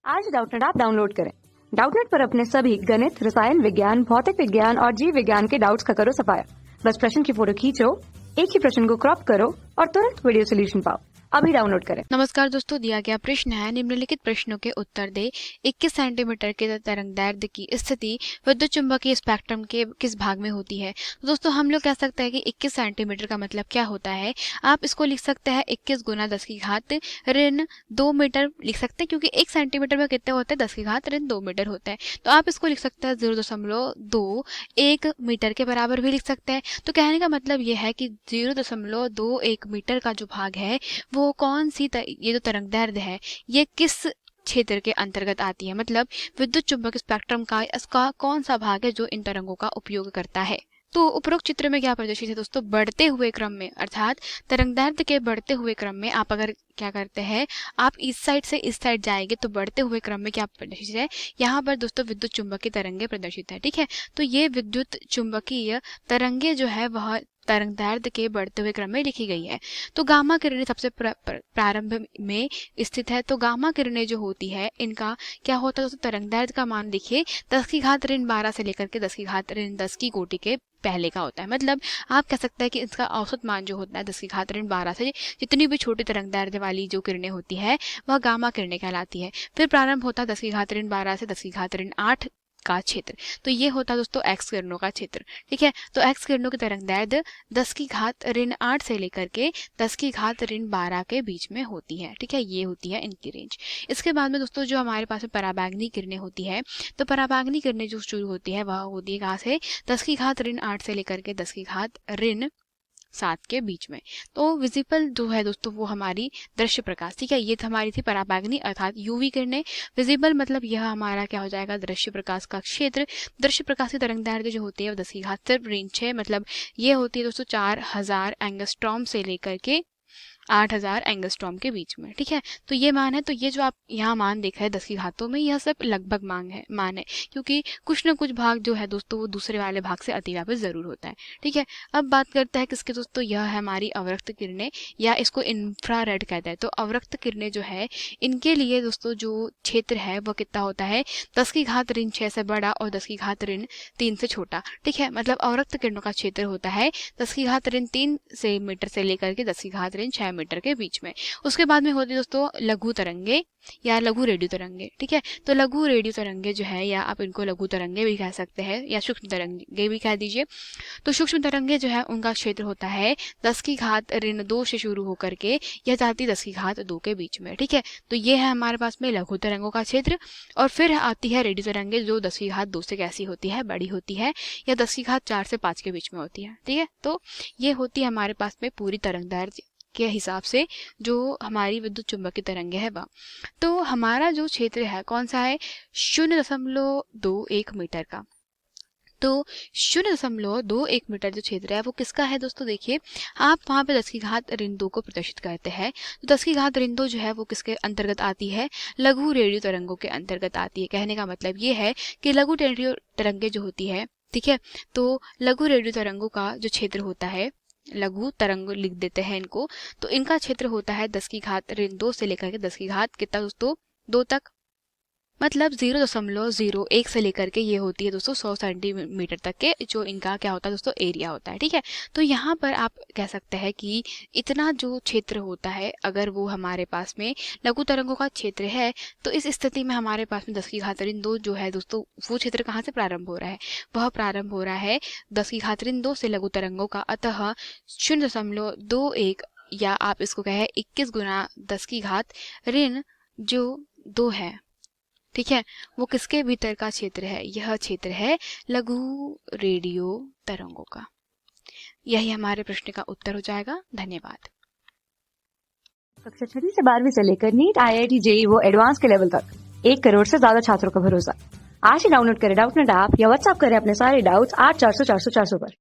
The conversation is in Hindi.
आज डाउटनेट ऐप डाउनलोड करें। डाउटनेट पर अपने सभी गणित, रसायन विज्ञान, भौतिक विज्ञान और जीव विज्ञान के डाउट्स का करो सफाया। बस प्रश्न की फोटो खींचो, एक ही प्रश्न को क्रॉप करो और तुरंत वीडियो सोल्यूशन पाओ। अभी डाउनलोड करें। नमस्कार दोस्तों, दिया गया प्रश्न है निम्नलिखित प्रश्नों के उत्तर दे। 21 सेंटीमीटर के तरंगदैर्ध्य की स्थिति विद्युत चुंबकीय स्पेक्ट्रम के किस भाग में होती है। तो दोस्तों हम लोग कह सकते हैं कि 21 सेंटीमीटर का मतलब क्या होता है। आप इसको लिख सकते हैं 21 गुना 10 की घात ऋण 2 मीटर लिख सकते हैं, क्योंकि 1 सेंटीमीटर में कितने होते हैं, 10 की घात ऋण 2 मीटर होते हैं। तो आप इसको लिख सकते हैं 0.21 मीटर के बराबर भी लिख सकते हैं। तो कहने का मतलब यह है कि 0.21 मीटर का जो भाग है वो कौन सी ये जो तरंगदैर्ध्य है ये किस क्षेत्र के अंतर्गत आती है, मतलब विद्युत चुंबक स्पेक्ट्रम का इसका कौन सा भाग है जो इन तरंगों का उपयोग करता है। तो उपरोक्त चित्र में क्या प्रदर्शित है दोस्तों, बढ़ते हुए क्रम में अर्थात तरंगदैर्ध्य के बढ़ते हुए क्रम में आप अगर क्या करते हैं, आप इस साइड से इस साइड जाएंगे तो बढ़ते हुए क्रम में क्या प्रदर्शित है, यहाँ पर दोस्तों विद्युत चुंबकीय तरंगे प्रदर्शित है। ठीक है, तो ये विद्युत चुंबकीय तरंगे जो है वह तरंगदैर्ध्य के बढ़ते हुए क्रम में लिखी गई है। तो गामा किरणें सबसे प्रारंभ में स्थित है। तो गामा किरणें जो होती है इनका क्या होता है दोस्तों, तरंगदैर्ध्य का मान देखिए 10 की घात ऋण 12 से लेकर के 10 की घात ऋण 10 की कोटि के पहले का होता है। मतलब आप कह सकते हैं कि इसका औसत मान जो होता है 10 की घात ऋण 12 से जितनी भी छोटी तरंगदैर्ध्य वाली जो किरणें होती है वह गामा किरणें कहलाती है। फिर प्रारंभ होता है 10 की घात ऋण 12 से 10 की घात ऋण 8 का क्षेत्र। तो ये होता है दोस्तों एक्स किरणों का क्षेत्र। ठीक है, तो एक्स किरणों की तरंगदैर्ध्य 10 की घात ऋण 8 से लेकर के 10 की घात ऋण 12 के बीच में होती है। ठीक है, ये होती है इनकी रेंज। इसके बाद में दोस्तों जो हमारे पास में पराबैंगनी किरणें होती है, तो पराबैंगनी किरणें जो शुरू होती है वह होती है कहाँ से, 10 की घात ऋण 8 से लेकर के 10 की घात ऋण 7 के बीच में। तो विजिबल जो है दोस्तों वो हमारी दृश्य प्रकाश, ठीक है, ये हमारी थी पराबैंगनी अर्थात यूवी किरणें। विजिबल मतलब यह हमारा क्या हो जाएगा, दृश्य प्रकाश का क्षेत्र। दृश्य प्रकाश की तरंगदैर्ध्य जो होती है वो 10 की घात सिर्फ ऋण 6, मतलब ये होती है दोस्तों 4000 एंगस्ट्रॉम से लेकर के 8000 एंगस्ट्रॉम के बीच में। ठीक है, तो ये मान है। तो ये जो आप यहाँ मान देखा है 10 की घातों में, यह सब लगभग मान है, क्योंकि कुछ ना कुछ भाग जो है दोस्तों वो दूसरे वाले भाग से अतिव्यापी जरूर होता है। ठीक है, अब बात करते हैं किसके दोस्तों, यह है हमारी अवरक्त किरणें या इसको इंफ्रारेड कहते हैं। तो अवरक्त किरणें जो है इनके लिए दोस्तों जो क्षेत्र है वह कितना होता है, 10 की घात ऋण 6 से बड़ा और 10 की घात ऋण 3 से छोटा। ठीक है, मतलब अवरक्त किरणों का क्षेत्र होता है 10 की घात ऋण 3 से मीटर से लेकर के 10 की घात ऋण 6 मीटर के बीच में। उसके बाद में होती है दोस्तों लघु तरंगे या लघु रेडियो तरंगे। ठीक है, तो लघु रेडियो तरंगे जो है, या आप इनको लघु तरंगे भी कह सकते हैं या सूक्ष्म तरंगे भी कह दीजिए। तो सूक्ष्म तरंगे जो है उनका क्षेत्र होता है 10 की घात ऋण 2 से शुरू होकर के यह जाती 10 की घात 2 के बीच में। ठीक है, तो ये है हमारे पास में लघु तरंगों का क्षेत्र। और फिर आती है रेडियो तरंगे जो 10 की घात 2 से कैसी होती है, बड़ी होती है, या 10 की घात 4 से 5 के बीच में होती है। ठीक है, तो ये होती है हमारे पास में पूरी तरंगदैर्ध्य के हिसाब से जो हमारी विद्युत चुंबकीय तरंगे है वह। तो हमारा जो क्षेत्र है कौन सा है, 0.21 मीटर का। तो 0.21 मीटर जो क्षेत्र है वो किसका है दोस्तों, देखिए आप वहाँ पे 10 की घात ऋण 2 को प्रदर्शित करते हैं। तो 10 की घात ऋण 2 जो है वो किसके अंतर्गत आती है, लघु रेडियो तरंगों के अंतर्गत आती है। कहने का मतलब ये है कि लघु रेडियो तरंगे जो होती है, ठीक है, तो लघु रेडियो तरंगों का जो क्षेत्र होता है, लघु तरंग लिख देते हैं इनको, तो इनका क्षेत्र होता है 10 की घात ऋण 2 से लेकर के 10 की घात कितना दोस्तों 2 तक, मतलब 0.01 से लेकर के ये होती है दोस्तों 100 सेंटीमीटर तक के जो इनका क्या होता है दोस्तों एरिया होता है। ठीक है, तो यहाँ पर आप कह सकते हैं कि इतना जो क्षेत्र होता है अगर वो हमारे पास में लघु तरंगों का क्षेत्र है, तो इस स्थिति में हमारे पास में 10 की घात ऋण 2 जो है दोस्तों वो क्षेत्र कहाँ से प्रारंभ हो रहा है, वह प्रारंभ हो रहा है 10 की घात ऋण 2 से लघु तरंगों का। अतः 0.21 या आप इसको कहें 21 गुना 10 की घात ऋण जो 2 है, ठीक है, वो किसके भीतर का क्षेत्र है, यह क्षेत्र है लघु रेडियो तरंगों का। यही हमारे प्रश्न का उत्तर हो जाएगा। धन्यवाद। कक्षा 6 से 12वीं से लेकर नीट, IIT, JEE वो एडवांस के लेवल तक 1 करोड़ से ज्यादा छात्रों का भरोसा। आज ही डाउनलोड करें डाउटनेट ऐप या व्हाट्सएप करें अपने सारे डाउट्स 8400 400 400 पर।